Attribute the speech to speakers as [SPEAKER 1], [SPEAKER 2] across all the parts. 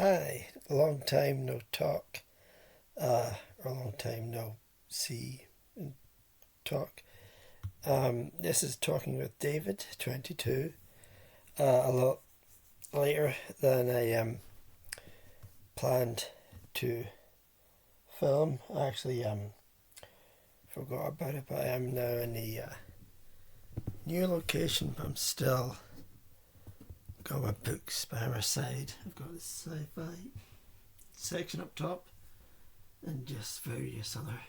[SPEAKER 1] Hi, long time no talk, or long time no see and talk. This is Talking with David, 22, a lot later than I planned to film. I actually forgot about it, but I am now in the new location, but I'm still got my books by my side. I've got this sci-fi section up top and just various other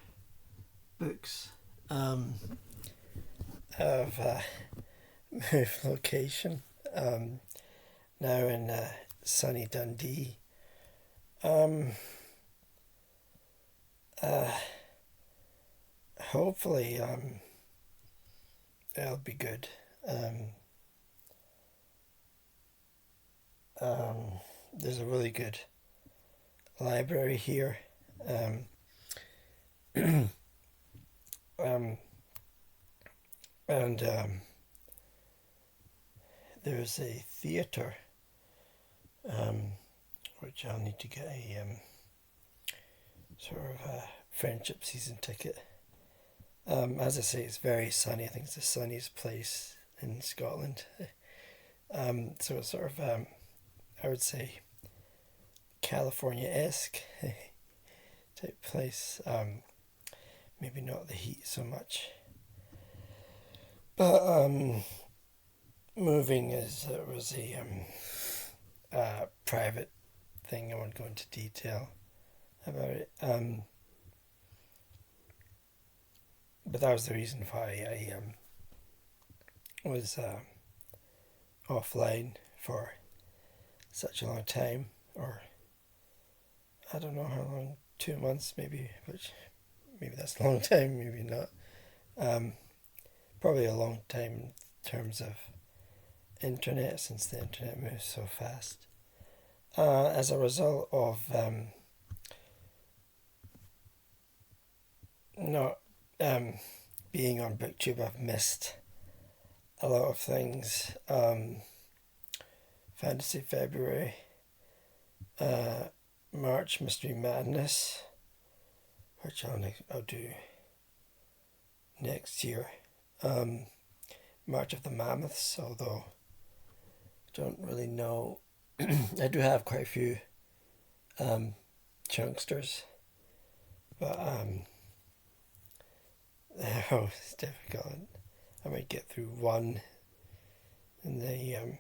[SPEAKER 1] books. I've moved location, now in sunny Dundee. Hopefully it'll be good. There's a really good library here. And there's a theatre, which I'll need to get a sort of a friendship season ticket. As I say, it's very sunny. I think it's the sunniest place in Scotland. So it's sort of, I would say, California-esque type place. Maybe not the heat so much. But moving was a private thing. I won't go into detail about it. But that was the reason why I was offline for such a long time, or I don't know how long, 2 months maybe, which maybe that's a long time, maybe not. Probably a long time in terms of internet, since the internet moves so fast. As a result of not being on Booktube, I've missed a lot of things. Fantasy February, March Mystery Madness, which I'll do next year. March of the Mammoths, although I don't really know. I do have quite a few chunksters, but it's difficult. I might get through one in the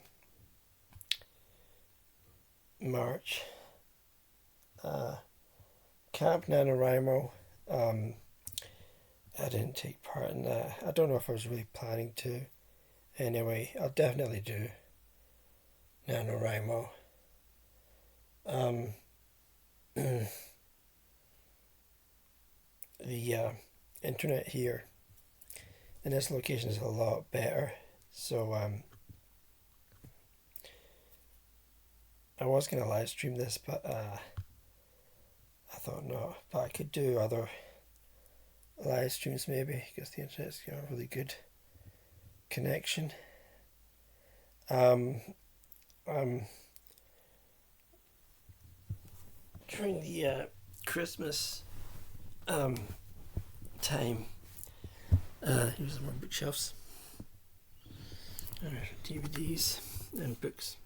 [SPEAKER 1] March. Camp NaNoWriMo, I didn't take part in that. I don't know if I was really planning to. Anyway, I'll definitely do NaNoWriMo. The internet here in this location is a lot better, so I was going to live stream this, but I thought no, but I could do other live streams maybe, because the internet's got a really good connection. During the Christmas time, here's some more bookshelves, DVDs and books.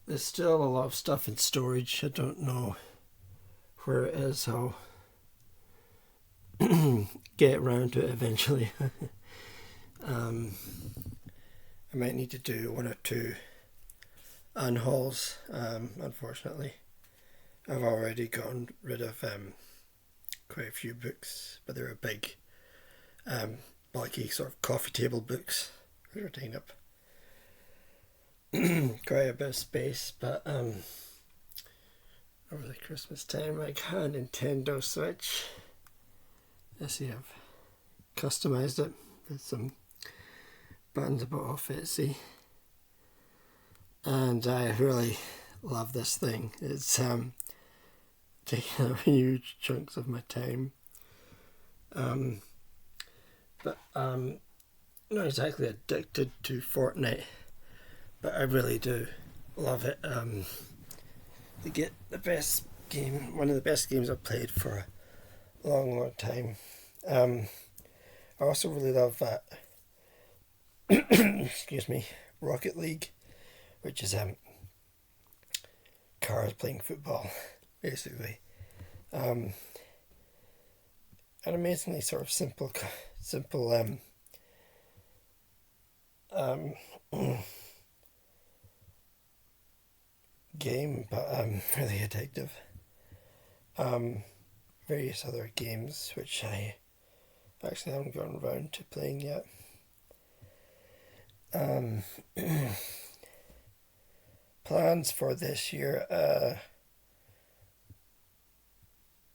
[SPEAKER 1] There's still a lot of stuff in storage. I don't know where it is. I'll get around to it eventually. I might need to do 1 or 2 unhauls. Unfortunately, I've already gotten rid of quite a few books, but they were big, bulky sort of coffee table books. They were taking up quite a bit of space. But over the Christmas time, I got a Nintendo Switch. I see I've customized it with some buttons about how fancy, and I really love this thing. It's taking up huge chunks of my time, but I'm not exactly addicted to Fortnite, but I really do Love it. They get the best game, one of the best games I've played for a long, long time. I also really love that. Excuse me, Rocket League, which is cars playing football, basically. An amazingly sort of simple um, game, but really addictive. Various other games which I actually haven't gotten around to playing yet. Plans for this year,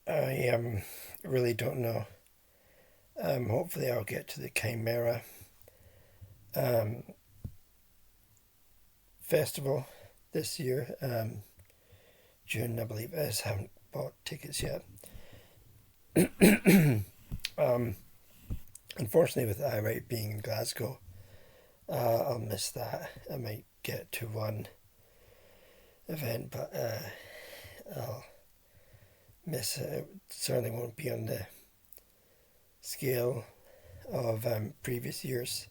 [SPEAKER 1] I really don't know. Hopefully I'll get to the Chimera festival this year. June, I believe it is. Haven't bought tickets yet. Unfortunately, with iWrite being in Glasgow, I'll miss that. I might get to one event, but I'll miss it. It certainly won't be on the scale of previous years.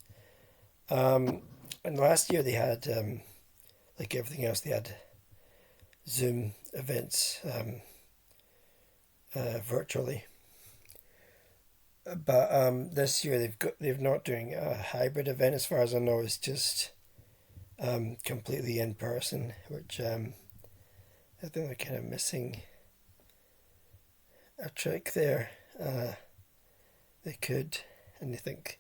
[SPEAKER 1] And last year they had, like everything else, they had Zoom events virtually. But this year they've not doing a hybrid event as far as I know. It's just completely in person, which I think they're kind of missing a trick there. They could, and I think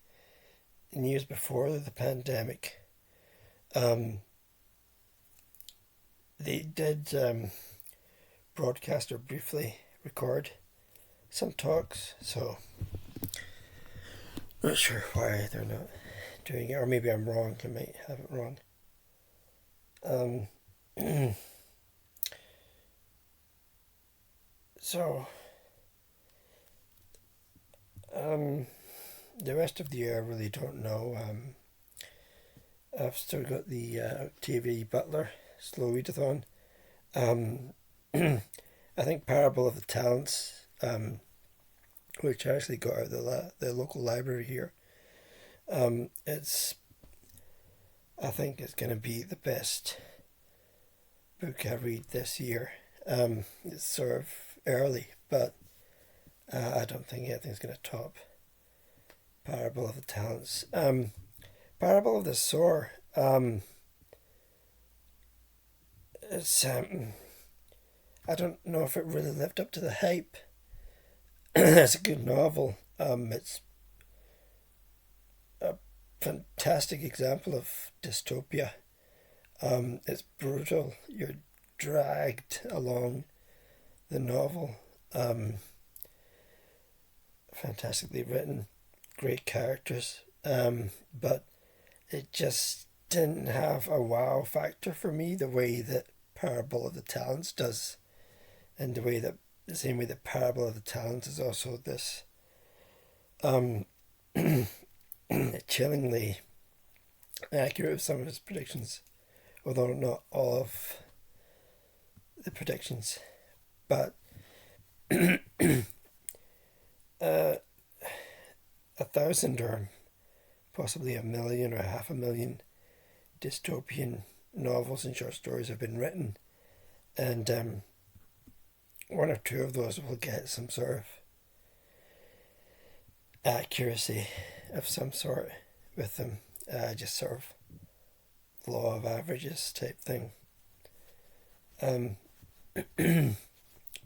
[SPEAKER 1] in years before the pandemic, they did broadcast or briefly record some talks, so not sure why they're not doing it, or maybe I'm wrong. I might have it wrong. So the rest of the year I really don't know. I've still got the Octavia Butler slow readathon. I think Parable of the Talents, which I actually got out of the local library here. I think it's going to be the best book I read this year. It's sort of early, but I don't think anything's going to top Parable of the Talents. Parable of the Sower. It's I don't know if it really lived up to the hype. It's a good novel. It's a fantastic example of dystopia. It's brutal. You're dragged along the novel. Fantastically written, great characters. But it just didn't have a wow factor for me the way that Parable of the Talents does, and the same way that Parable of the Talents is also this chillingly accurate with some of his predictions, although not all of the predictions. But 1,000 or possibly 1,000,000 or 500,000 dystopian novels and short stories have been written, and one or two of those will get some sort of accuracy of some sort with them, just sort of law of averages type thing.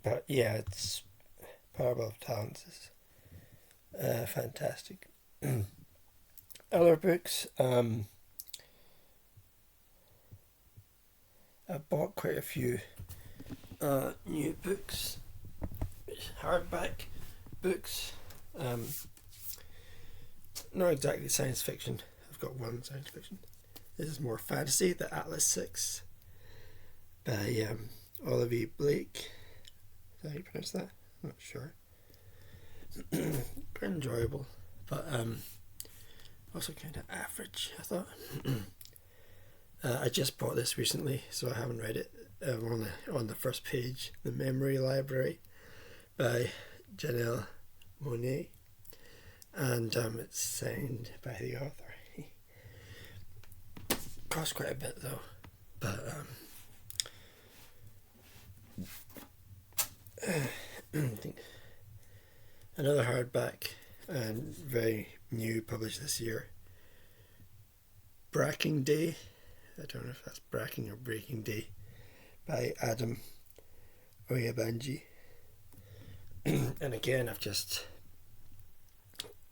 [SPEAKER 1] But yeah, it's Parable of Talents is fantastic. Other books, I bought quite a few new books, hardback books. Not exactly science fiction. I've got one science fiction. This is more fantasy, The Atlas 6 by Olivia Blake. Is that how you pronounce that? I'm not sure. Quite enjoyable, but also kind of average, I thought. I just bought this recently, so I haven't read it. I'm on the first page, The Memory Library by Janelle Monáe, and it's signed by the author. Cost quite a bit though, but I think another hardback and very new, published this year. Bracking Day, I don't know if that's Bracking or Breaking Day, by Adam Oyebanji. And again, I've just,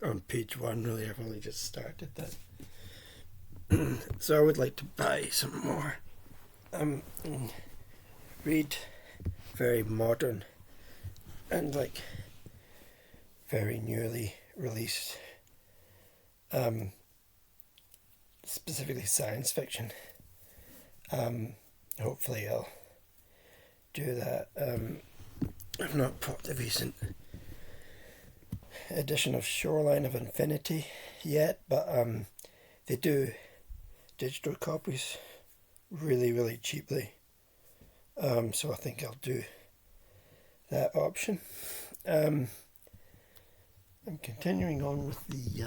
[SPEAKER 1] on page 1 really, I've only just started that. So I would like to buy some more. Read very modern and like very newly released, specifically science fiction. Hopefully I'll do that. I've not bought the recent edition of Shoreline of Infinity yet, but they do digital copies really, really cheaply. So I think I'll do that option. I'm continuing on with the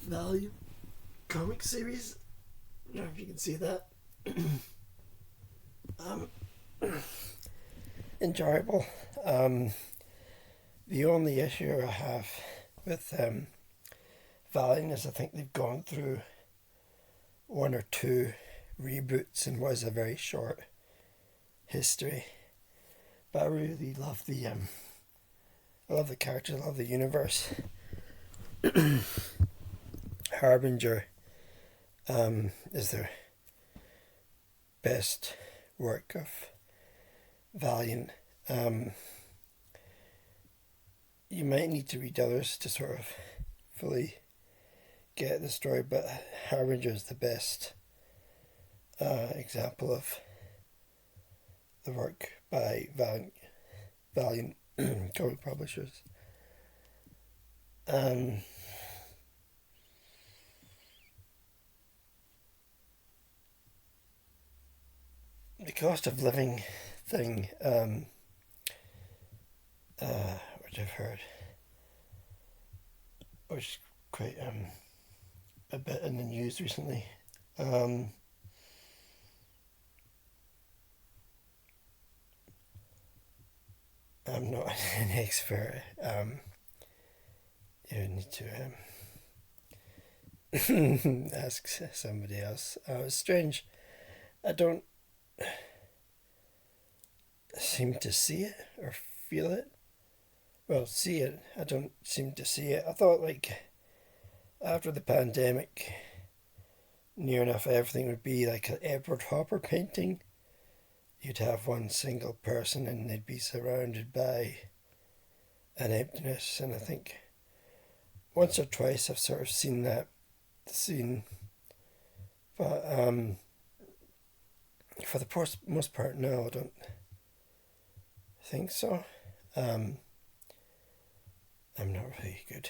[SPEAKER 1] Value comic series. I don't know if you can see that. Enjoyable. The only issue I have with Valiant is I think they've gone through 1 or 2 reboots and was a very short history. But I really love the I love the characters, I love the universe. Harbinger is their best work of Valiant. You might need to read others to sort of fully get the story, but Harbinger is the best example of the work by Valiant comic publishers. The cost of living thing, which I've heard, which is quite a bit in the news recently. I'm not an expert. You need to ask somebody else. It's strange. I don't seem to see it or feel it. Well, see it. I don't seem to see it. I thought like after the pandemic, near enough everything would be like an Edward Hopper painting. You'd have one single person and they'd be surrounded by an emptiness, and I think once or twice I've sort of seen that scene, but for the most part, no, I don't think so. I'm not really a good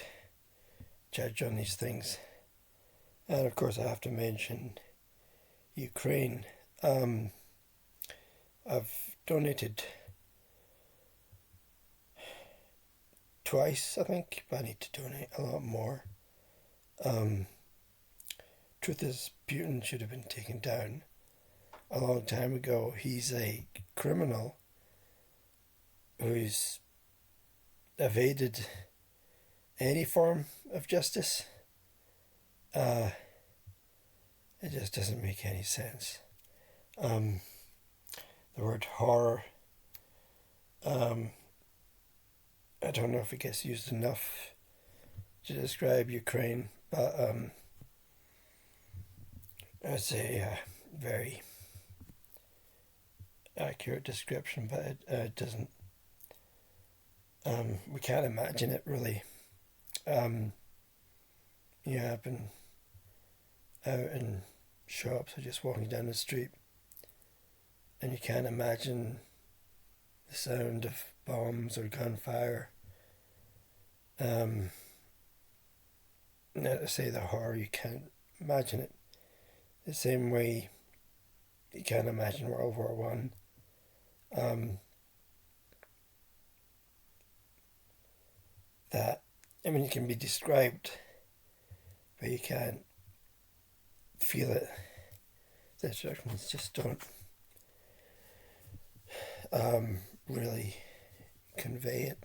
[SPEAKER 1] judge on these things. And of course I have to mention Ukraine. I've donated twice, I think, but I need to donate a lot more. Truth is, Putin should have been taken down a long time ago. He's a criminal who's evaded any form of justice. It just doesn't make any sense. The word horror, I don't know if it gets used enough to describe Ukraine, but it's a very accurate description, but it doesn't, we can't imagine it really. Yeah, I've been out in shops or just walking down the street, and you can't imagine the sound of bombs or gunfire. Not to say the horror, you can't imagine it. the same way you can't imagine World War One. That, I mean, it can be described, but you can't feel it. The instructions just don't really convey it.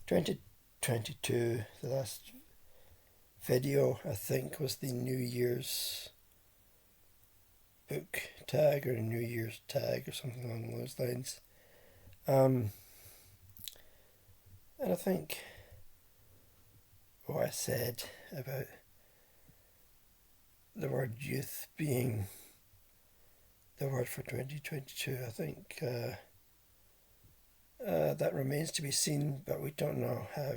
[SPEAKER 1] 2022, the last video, I think, was the New Year's book tag or New Year's tag or something along those lines. And I think what I said about the word youth being the word for 2022, I think that remains to be seen, but we don't know how.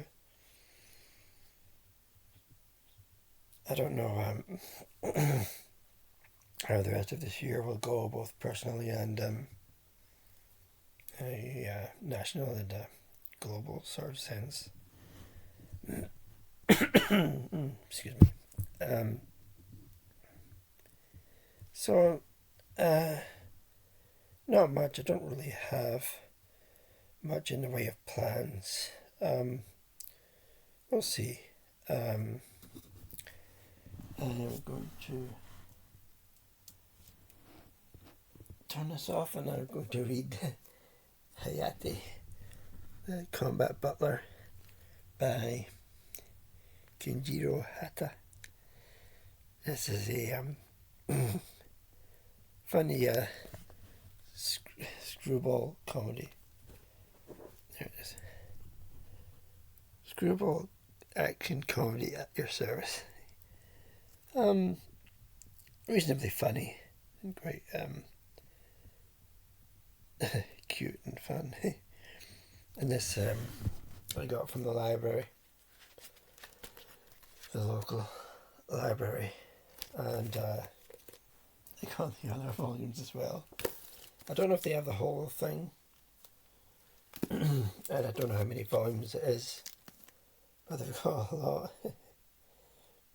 [SPEAKER 1] I don't know how the rest of this year will go, both personally and national and global sort of sense. Excuse me. So, not much. I don't really have much in the way of plans. We'll see. I'm going to turn this off and I'm going to read Hayate, the Combat Butler by Kenjiro Hata. This is a funny screwball comedy. There it is. Screwball action comedy at your service. Reasonably funny and quite cute and fun. And this I got from the library, the local library, and I got the other volumes as well. I don't know if they have the whole thing, and I don't know how many volumes it is, but they've got a lot.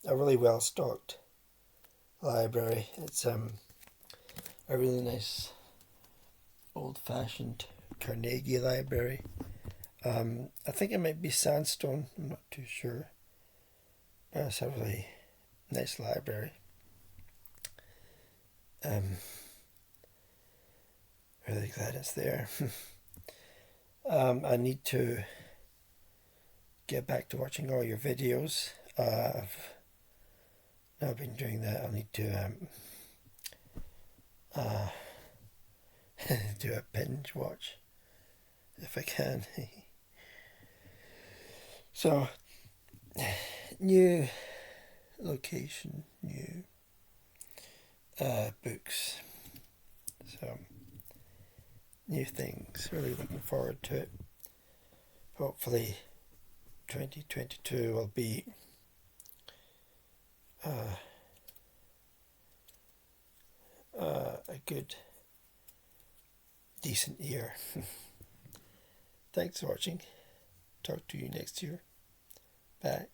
[SPEAKER 1] A really well stocked library. It's a really nice old fashioned Carnegie library. I think it might be sandstone, I'm not too sure, but it's a really nice library. Really glad it's there. I need to get back to watching all your videos. I've not been doing that. I'll need to do a binge watch if I can. So, new location, new books, so new things. Really looking forward to it. Hopefully 2022 will be a good, decent year. Thanks for watching. Talk to you next year. Bye.